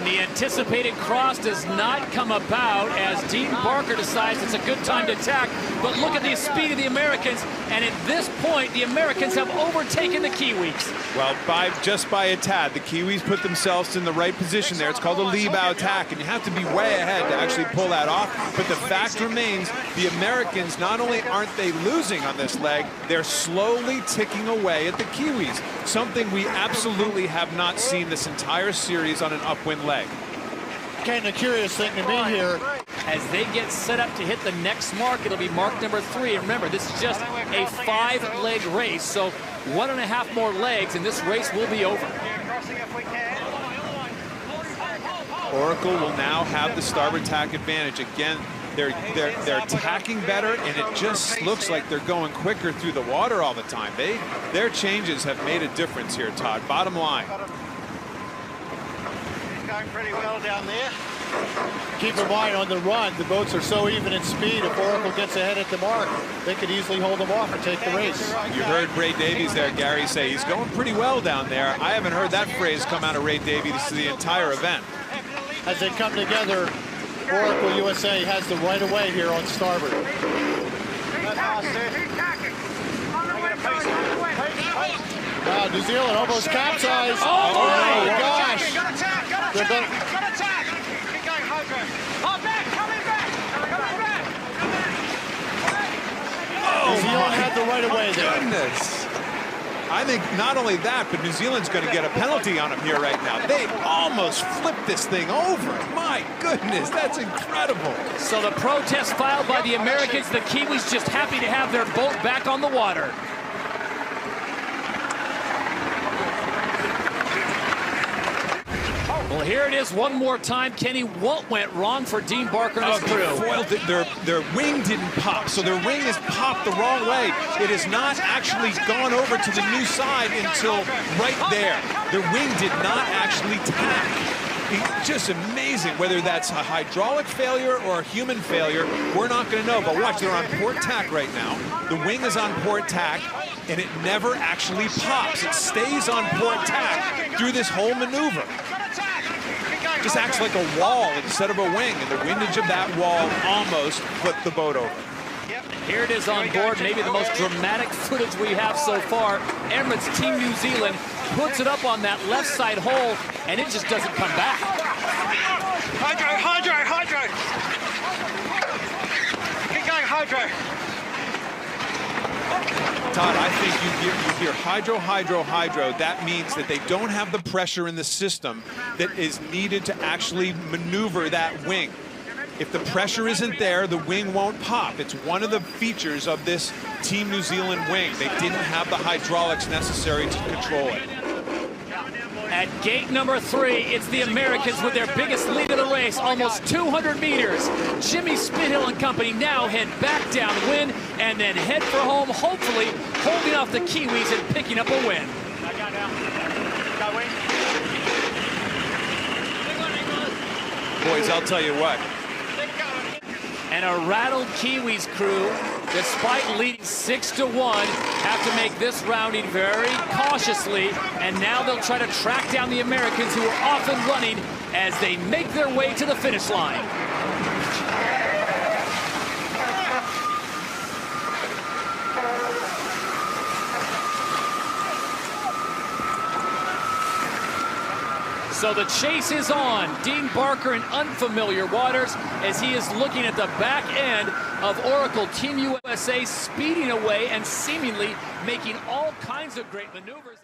And the anticipated cross does not come about as Dean Barker decides it's a good time to attack. But look at the speed of the Americans, and at this point, the Americans have overtaken the Kiwis. Well, just by a tad, the Kiwis put themselves in the right position there. It's called a leave-out attack, and you have to be way ahead to actually pull that off. But the fact remains, the Americans, not only aren't they losing on this leg, they're slowly ticking away at the Kiwis, something we absolutely have not seen this entire series on an upwind leg. Kind of curious thing to me here. As they get set up to hit the next mark, it'll be mark number 3. And remember, this is just a 5-leg race, so 1.5 more legs, and this race will be over. Oracle will now have the starboard tack advantage. Again, they're attacking better, and it just looks like they're going quicker through the water all the time. Their changes have made a difference here, Todd. Bottom line. Going pretty well down there. Keep in mind, on the run, the boats are so even in speed. If Oracle gets ahead at the mark, they could easily hold them off and take the race. You heard Ray Davies there, Gary, say he's going pretty well down there. I haven't heard that phrase come out of Ray Davies the entire event. As they come together, Oracle USA has the right of way here on starboard. Wow, New Zealand almost capsized. Oh my gosh! Got attack! Got attack! Got attack! Keep going, Hydro. Oh, back! Coming back! Coming back! New Zealand had the right of way there. Goodness! I think not only that, but New Zealand's going to get a penalty on them here right now. They almost flipped this thing over. My goodness, that's incredible. So the protest filed by the Americans, the Kiwis just happy to have their boat back on the water. Well, here it is one more time. Kenny, what went wrong for Dean Barker and his crew? Their wing didn't pop, so their wing is popped the wrong way. It has not actually gone over to the new side until right there. Their wing did not actually tack. It's just amazing whether that's a hydraulic failure or a human failure. We're not going to know, but watch, they're on port tack right now. The wing is on port tack, and it never actually pops. It stays on port tack through this whole maneuver. Just acts like a wall instead of a wing, and the windage of that wall almost flipped the boat over. Here it is on board, maybe the most dramatic footage we have so far. Emirates Team New Zealand puts it up on that left side hole, and it just doesn't come back. Hydro, Hydro, Hydro! Keep going, Hydro! Todd, I think you hear hydro, hydro, hydro. That means that they don't have the pressure in the system that is needed to actually maneuver that wing. If the pressure isn't there, the wing won't pop. It's one of the features of this Team New Zealand wing. They didn't have the hydraulics necessary to control it. At gate number 3, it's the Americans with their biggest lead of the race, almost 200 meters. Jimmy Spithill and company now head back downwind and then head for home, hopefully holding off the Kiwis and picking up a win. Boys, I'll tell you what. And a rattled Kiwis crew, despite leading 6-1, have to make this rounding very cautiously, and now they'll try to track down the Americans, who are off and running as they make their way to the finish line. So the chase is on. Dean Barker in unfamiliar waters as he is looking at the back end of Oracle Team USA, speeding away and seemingly making all kinds of great maneuvers.